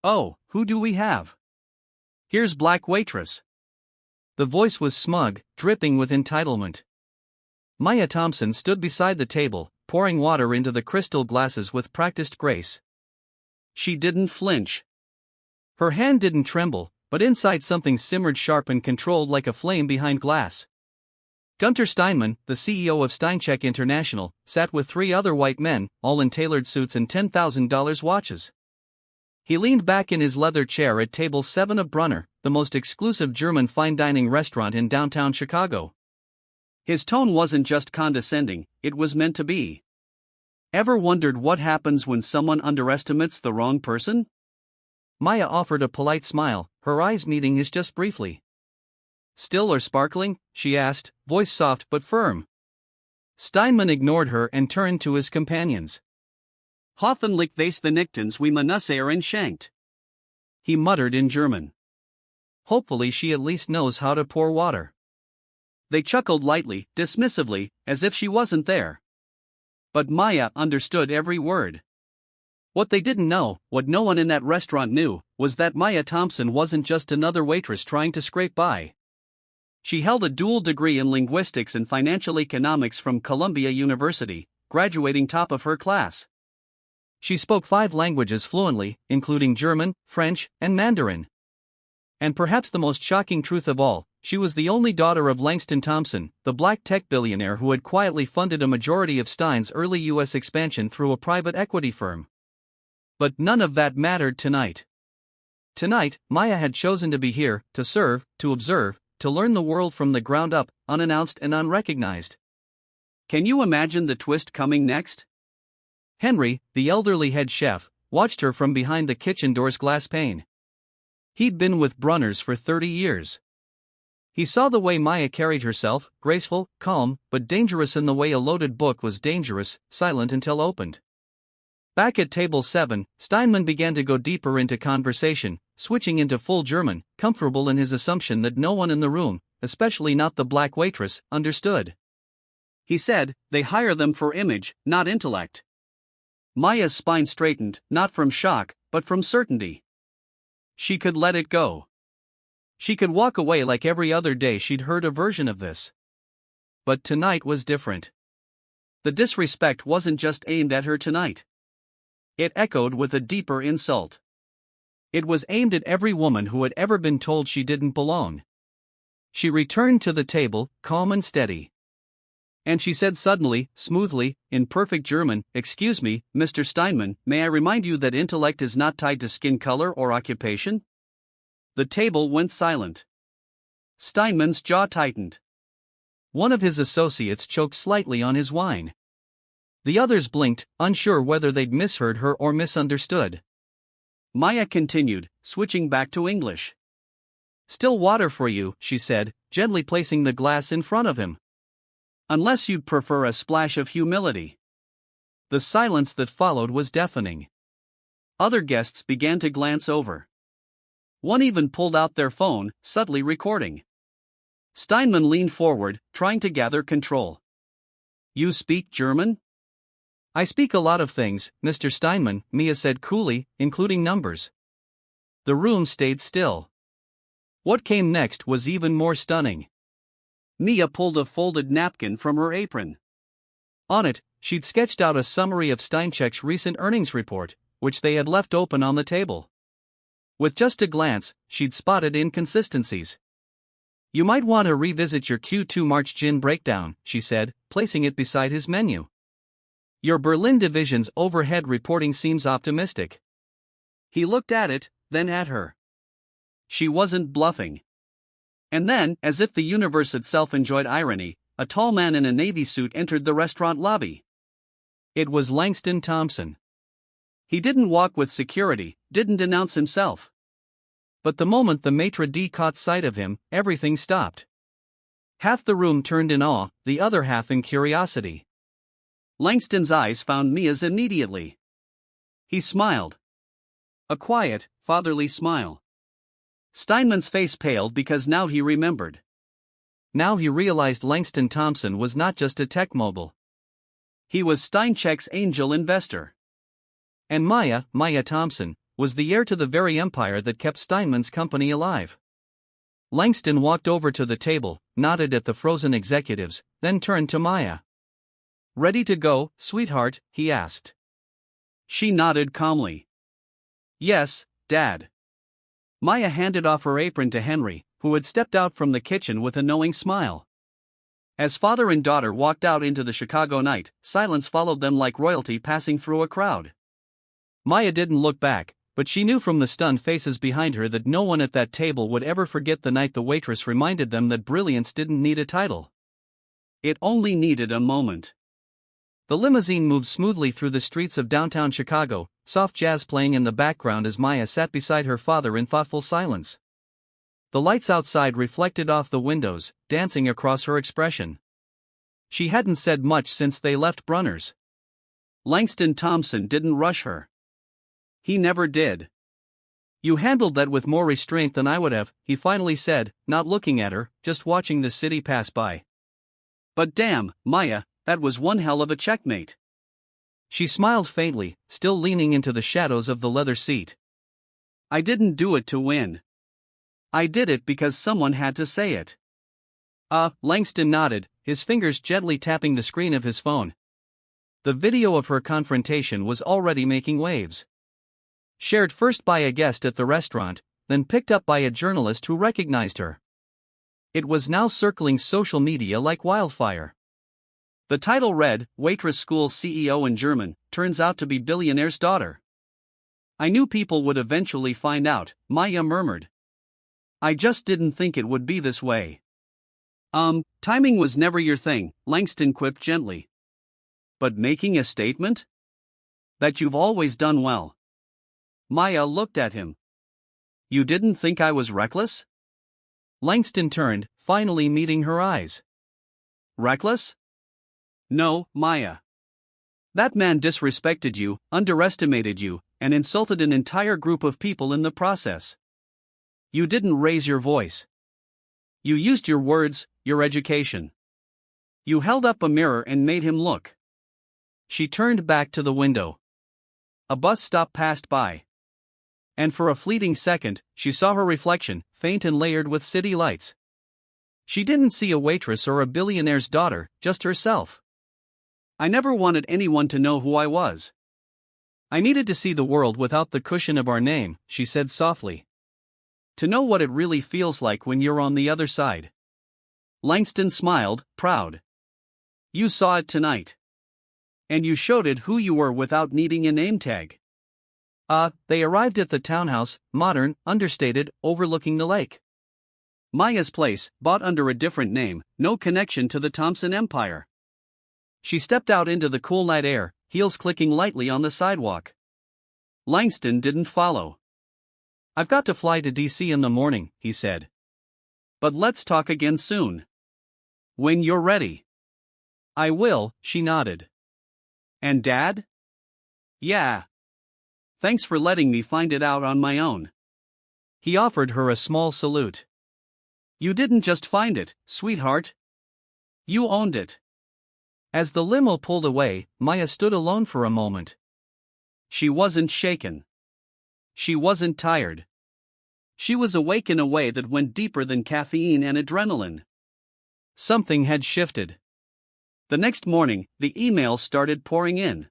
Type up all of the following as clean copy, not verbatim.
Oh, who do we have? Here's Black Waitress. The voice was smug, dripping with entitlement. Maya Thompson stood beside the table, pouring water into the crystal glasses with practiced grace. She didn't flinch. Her hand didn't tremble, but inside something simmered sharp and controlled like a flame behind glass. Gunter Steinman, the CEO of Steincheck International, sat with 3 other white men, all in tailored suits and $10,000 watches. He leaned back in his leather chair at table 7 of Brunner, the most exclusive German fine dining restaurant in downtown Chicago. His tone wasn't just condescending, it was meant to be. Ever wondered what happens when someone underestimates the wrong person? Maya offered a polite smile, her eyes meeting his just briefly. Still or sparkling? She asked, voice soft but firm. Steinman ignored her and turned to his companions. Hoffentlich weiß the Nichtens wie man Nussair schenkt. He muttered in German. Hopefully she at least knows how to pour water. They chuckled lightly, dismissively, as if she wasn't there. But Maya understood every word. What they didn't know, what no one in that restaurant knew, was that Maya Thompson wasn't just another waitress trying to scrape by. She held a dual degree in linguistics and financial economics from Columbia University, graduating top of her class. She spoke 5 languages fluently, including German, French, and Mandarin. And perhaps the most shocking truth of all, she was the only daughter of Langston Thompson, the black tech billionaire who had quietly funded a majority of Stein's early U.S. expansion through a private equity firm. But none of that mattered tonight. Tonight, Maya had chosen to be here, to serve, to observe, to learn the world from the ground up, unannounced and unrecognized. Can you imagine the twist coming next? Henry, the elderly head chef, watched her from behind the kitchen door's glass pane. He'd been with Brunner's for 30 years. He saw the way Maya carried herself, graceful, calm, but dangerous in the way a loaded book was dangerous, silent until opened. Back at table 7, Steinman began to go deeper into conversation, switching into full German, comfortable in his assumption that no one in the room, especially not the black waitress, understood. He said, they hire them for image, not intellect. Maya's spine straightened, not from shock, but from certainty. She could let it go. She could walk away like every other day she'd heard a version of this. But tonight was different. The disrespect wasn't just aimed at her tonight. It echoed with a deeper insult. It was aimed at every woman who had ever been told she didn't belong. She returned to the table, calm and steady. And she said suddenly, smoothly, in perfect German, "Excuse me, Mr. Steinman, may I remind you that intellect is not tied to skin color or occupation?" The table went silent. Steinman's jaw tightened. One of his associates choked slightly on his wine. The others blinked, unsure whether they'd misheard her or misunderstood. Maya continued, switching back to English. "Still water for you," she said, gently placing the glass in front of him. "Unless you'd prefer a splash of humility." The silence that followed was deafening. Other guests began to glance over. One even pulled out their phone, subtly recording. Steinman leaned forward, trying to gather control. "You speak German?" "I speak a lot of things, Mr. Steinman," Mia said coolly, including numbers. The room stayed still. What came next was even more stunning. Mia pulled a folded napkin from her apron. On it, she'd sketched out a summary of Steincheck's recent earnings report, which they had left open on the table. With just a glance, she'd spotted inconsistencies. "You might want to revisit your Q2 March gin breakdown," she said, placing it beside his menu. "Your Berlin division's overhead reporting seems optimistic." He looked at it, then at her. She wasn't bluffing. And then, as if the universe itself enjoyed irony, a tall man in a navy suit entered the restaurant lobby. It was Langston Thompson. He didn't walk with security, didn't announce himself. But the moment the maitre d' caught sight of him, everything stopped. Half the room turned in awe, the other half in curiosity. Langston's eyes found Mia's immediately. He smiled. A quiet, fatherly smile. Steinman's face paled because now he remembered. Now he realized Langston Thompson was not just a tech mogul. He was Steincheck's angel investor. And Maya Thompson, was the heir to the very empire that kept Steinman's company alive. Langston walked over to the table, nodded at the frozen executives, then turned to Maya. "Ready to go, sweetheart?" he asked. She nodded calmly. "Yes, Dad." Maya handed off her apron to Henry, who had stepped out from the kitchen with a knowing smile. As father and daughter walked out into the Chicago night, silence followed them like royalty passing through a crowd. Maya didn't look back, but she knew from the stunned faces behind her that no one at that table would ever forget the night the waitress reminded them that brilliance didn't need a title. It only needed a moment. The limousine moved smoothly through the streets of downtown Chicago, soft jazz playing in the background as Maya sat beside her father in thoughtful silence. The lights outside reflected off the windows, dancing across her expression. She hadn't said much since they left Brunner's. Langston Thompson didn't rush her. He never did. "You handled that with more restraint than I would have," he finally said, not looking at her, just watching the city pass by. "But damn, Maya, that was one hell of a checkmate." She smiled faintly, still leaning into the shadows of the leather seat. "I didn't do it to win. I did it because someone had to say it." Langston nodded, his fingers gently tapping the screen of his phone. The video of her confrontation was already making waves. Shared first by a guest at the restaurant, then picked up by a journalist who recognized her. It was now circling social media like wildfire. The title read, "Waitress School's CEO in German, turns out to be billionaire's daughter." "I knew people would eventually find out," Maya murmured. "I just didn't think it would be this way." Timing was never your thing," Langston quipped gently. "But making a statement? That you've always done well." Maya looked at him. "You didn't think I was reckless?" Langston turned, finally meeting her eyes. "Reckless? No, Maya. That man disrespected you, underestimated you, and insulted an entire group of people in the process. You didn't raise your voice. You used your words, your education. You held up a mirror and made him look." She turned back to the window. A bus stop passed by. And for a fleeting second, she saw her reflection, faint and layered with city lights. She didn't see a waitress or a billionaire's daughter, just herself. "I never wanted anyone to know who I was. I needed to see the world without the cushion of our name," she said softly. "To know what it really feels like when you're on the other side." Langston smiled, proud. "You saw it tonight. And you showed it who you were without needing a name tag." They arrived at the townhouse, modern, understated, overlooking the lake. Maya's place, bought under a different name, no connection to the Thompson empire. She stepped out into the cool night air, heels clicking lightly on the sidewalk. Langston didn't follow. "I've got to fly to DC in the morning," he said. "But let's talk again soon. When you're ready." "I will," she nodded. "And Dad?" "Yeah. Thanks for letting me find it out on my own." He offered her a small salute. "You didn't just find it, sweetheart. You owned it." As the limo pulled away, Maya stood alone for a moment. She wasn't shaken. She wasn't tired. She was awake in a way that went deeper than caffeine and adrenaline. Something had shifted. The next morning, the emails started pouring in.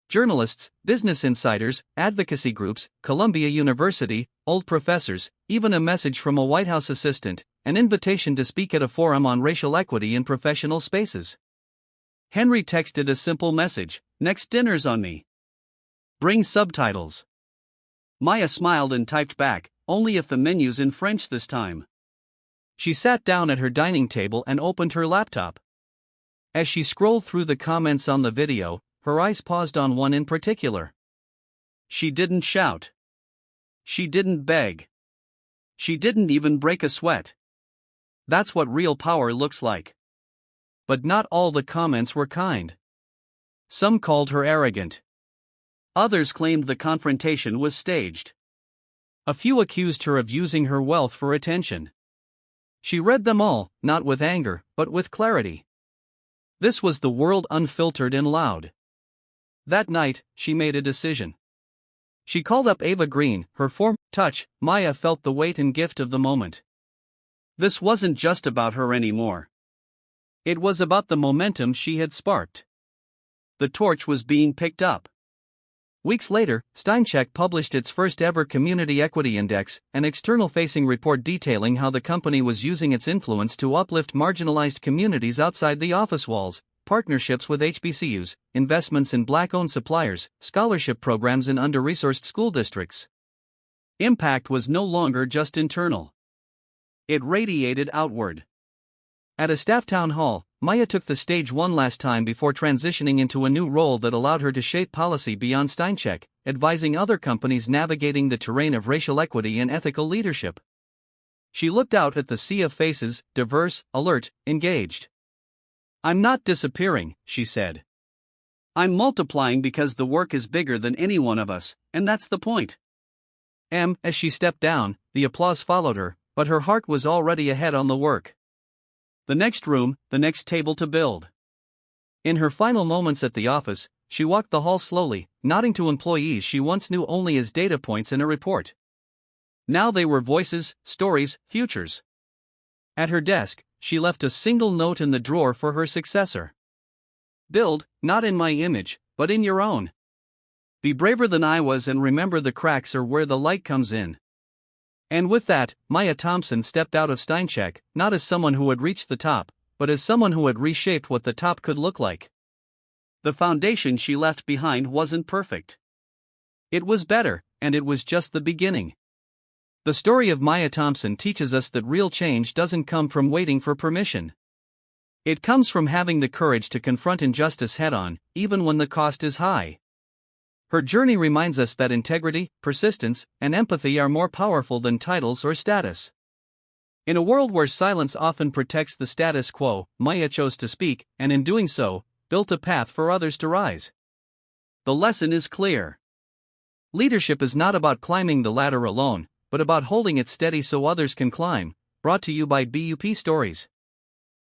Journalists, business insiders, advocacy groups, Columbia University, old professors, even a message from a White House assistant, an invitation to speak at a forum on racial equity in professional spaces. Henry texted a simple message, "Next dinner's on me. Bring subtitles." Maya smiled and typed back, "Only if the menu's in French this time." She sat down at her dining table and opened her laptop. As she scrolled through the comments on the video, her eyes paused on one in particular. She didn't shout. She didn't beg. She didn't even break a sweat. That's what real power looks like. But not all the comments were kind. Some called her arrogant. Others claimed the confrontation was staged. A few accused her of using her wealth for attention. She read them all, not with anger, but with clarity. This was the world unfiltered and loud. That night, she made a decision. She called up Ava Green, her form, touch. Maya felt the weight and gift of the moment. This wasn't just about her anymore. It was about the momentum she had sparked. The torch was being picked up. Weeks later, Steincheck published its first ever Community Equity Index, an external-facing report detailing how the company was using its influence to uplift marginalized communities outside the office walls, partnerships with HBCUs, investments in black-owned suppliers, scholarship programs in under-resourced school districts. Impact was no longer just internal. It radiated outward. At a staff town hall, Maya took the stage one last time before transitioning into a new role that allowed her to shape policy beyond Steincheck, advising other companies navigating the terrain of racial equity and ethical leadership. She looked out at the sea of faces, diverse, alert, engaged. "I'm not disappearing," she said. "I'm multiplying because the work is bigger than any one of us, and that's the point." As she stepped down, the applause followed her, but her heart was already ahead on the work. The next room, the next table to build. In her final moments at the office, she walked the hall slowly, nodding to employees she once knew only as data points in a report. Now they were voices, stories, futures. At her desk, she left a single note in the drawer for her successor. "Build, not in my image, but in your own. Be braver than I was and remember the cracks are where the light comes in." And with that, Maya Thompson stepped out of Steincheck, not as someone who had reached the top, but as someone who had reshaped what the top could look like. The foundation she left behind wasn't perfect. It was better, and it was just the beginning. The story of Maya Thompson teaches us that real change doesn't come from waiting for permission. It comes from having the courage to confront injustice head-on, even when the cost is high. Her journey reminds us that integrity, persistence, and empathy are more powerful than titles or status. In a world where silence often protects the status quo, Maya chose to speak, and in doing so, built a path for others to rise. The lesson is clear. Leadership is not about climbing the ladder alone, but about holding it steady so others can climb. Brought to you by BUP Stories.